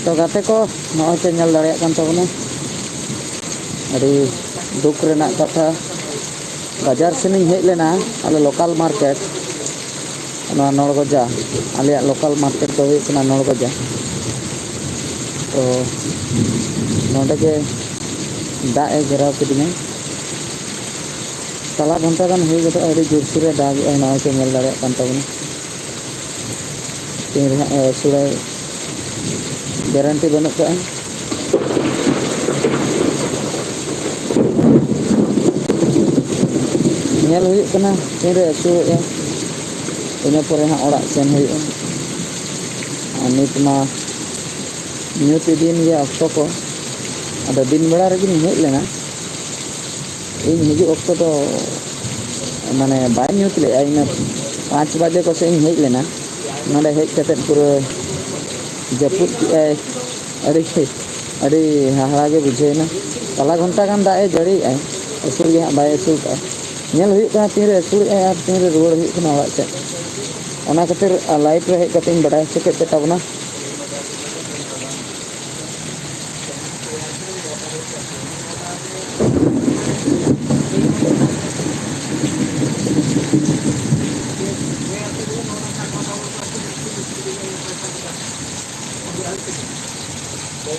तो गाते को नॉय पे ñel दाड़े kan tabona adi duk renak katha बाजार से नहीं हेज लेना आले लोकल मार्केट नड़गजा आले लोकल मार्केट तो हुई नड़गजा तो नोडे के दाग घेराव किदिने तला घंटा गान हुई गए अड़ी जोरसोरे दाग नॉय पे ñel दाड़े kan tabona तीन सुरे गारंटी बनू का ñel huyuk kana तीन असूए ina pore हाँ ओड़ा सेन हुई नित मा ᱧᱩᱛ दिन गया अक्तो को अद दिन बेड़ा रेगिन हेज लेना इन हिजु अक्तो तो माने बाय ᱧᱩᱛ ले इन 5 बजे को से हेज लेना नोडे हेज कते पूरा जपुत अड़ी अड़ी हाहाड़ा के बुझेना तला घंटा गान दाए जड़ी असूल के बाय असूल का ñel हुई का तीन असूल और तीन रुआड़ हुई का ओड़ा से लाइफ रे हेज कते बड़ा चेक तबना